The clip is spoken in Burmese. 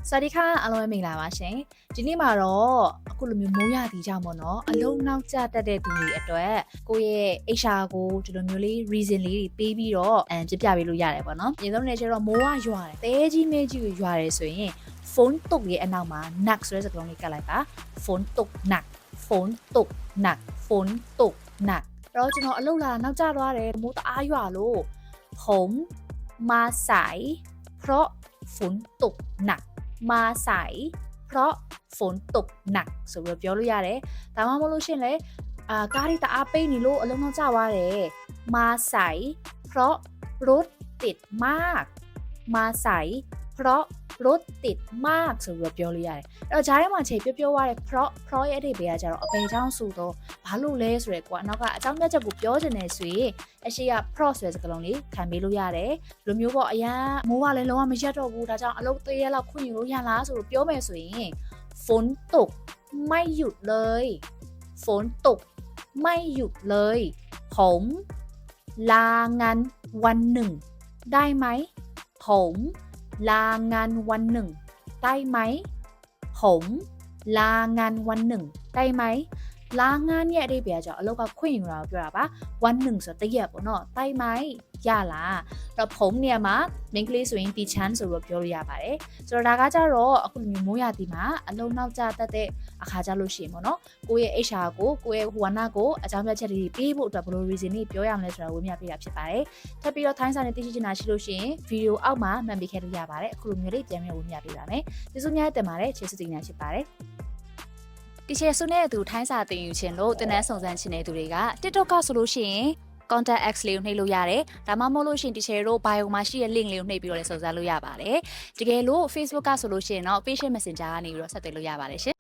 สวัสดีค่ะအားလုံးပဲမင်္ဂလာပါရှင်ဒီနေ့မှာတော့အခုလိုမျိုးမိုးရသည်ကြောင့်ပေါ့နော်အလုံးနောက်ကျတတ်တဲ့သူတွေအတွက်ကိုယ့်ရဲ့ HR ကိုဒီလိုမျိုးလေး reason လေးတွေပေးပြီးတော့ပြပြပေးလို့ရတယ်ပေါ့နော်ပြင်ဆုံးနေကျတော့မိုးကရွာတယ်တဲကြီးမဲကြီးကိုရွာတယ်ဆိုရင် phone တုတ်ရဲ့အနောက်မှာ knock ဆိုတဲ့စကားလုံးလေးကတ်လိုက်ပါ phone တုတ် knock phone တုတ် knock phone တုတ် knock အဲ့တော့ကျွန်တော်အလုပ်လာနောက်ကျသွားတယ်မိုးတအားရွာလို့ผมมาสายเพราะฝนตกหนักมาสายเพราะฝนตกหนักဆိုပြီးပြောလို့ရတယ်ဒါမှမဟုတ်လို့ရှင်လေကားရီတအားပိတ်နေလို့အလုံးလုံးကျသွားတယ်มาสายเพราะรถติดมากมาสายเพราะรถติดมากဆိုပြီးပြောလို့ရတယ်အဲ့တော့ဂျားထဲမှာချိန်ပြောသွားတယ်เพราะရဲ့အဓိပ္ပာယ်ကကျတော့အပေချောင်းဆိုတော့ဘာလို့လဲဆိုရဲကွာနောက်ကအကြောင်းပြချက်ကိုပြောချင်တယ်ဆိုရင်အရှိက pro ဆိုတဲ့စကားလုံးလေးခံပေးလို့ရတယ်လူမျိုးပေါ့အရန်မိုးကလည်းလုံးဝမရက်တော့ဘူးဒါကြောင့်အလုပ်3ရက်လောက်ခွင့်ယူလို့ရလားဆိုလို့ပြောမယ်ဆိုရင်ฝนตกไม่หยุดเลยฝนตกไม่หยุดเลยผมลางานวันหนึ่งได้ไหมผมลางานวันหนึ่งได้ไหมผมลางานวันหนึ่งได้ไหมลางานရဲ့အဓိပ္ပာယ်ကြောင့်အလုပ်ကခွင့်ယူတာကိုပြောတာပါวันหนึ่งဆိုတရက်ပေါ့နော်ได้ไหมရလားအဲ့တော့ผมเนี่ยမှာ main ကလေးဆိုရင်ဒီ chance ဆိုတော့ပြောလို့ရပါတယ်ဆိုတော့ဒါကကြတော့အခုလိုမျိုးမိုးရသည်မှာအလုံးနောက်ကျတတ်တဲ့အခါကြလို့ရှိရင်ပေါ့နော်ကိုယ့်ရဲ့ HR ကိုကိုယ့်ရဲ့ဝါနာကိုအကြောင်းပြချက်တွေပေးဖို့အတွက်ဘယ်လို reason တွေပြောရမလဲဆိုတာဝေမျှပေးတာဖြစ်ပါတယ်ထပ်ပြီးတော့ထိုင်းစာနဲ့သိရှိချင်တာရှိလို့ရှိရင် video အောက်မှာမှတ်ပေးခဲ့လို့ရပါတယ်အခုလိုမျိုးလေးပြန်ပြီးဝေမျှပေးပါမယ်ကျေးဇူးများတင်ပါတယ်ကျေးဇူးတင်ညာဖြစ်ပါတယ်တီချာဆုနဲ့အတူထိုင်းစာသင်ယူခြင်းလို့တင်နန်းစုံစမ်းခြင်းတဲ့သူတွေက TikTok ကဆိုလို့ရှိရင် contact X လေးကိုနှိပ်လို့ရတယ်ဒါမှမဟုတ်လို့ရှိရင်တီချာတို့ bio မှာရှိတဲ့ link လေးကိုနှိပ်ပြီးတော့လည်းစုံစမ်းလို့ရပါတယ်တကယ်လို့ Facebook ကဆိုလို့ရှိရင်တော့ patient messenger ကနေပြီးတော့ဆက်သွယ်လို့ရပါတယ်ရှင်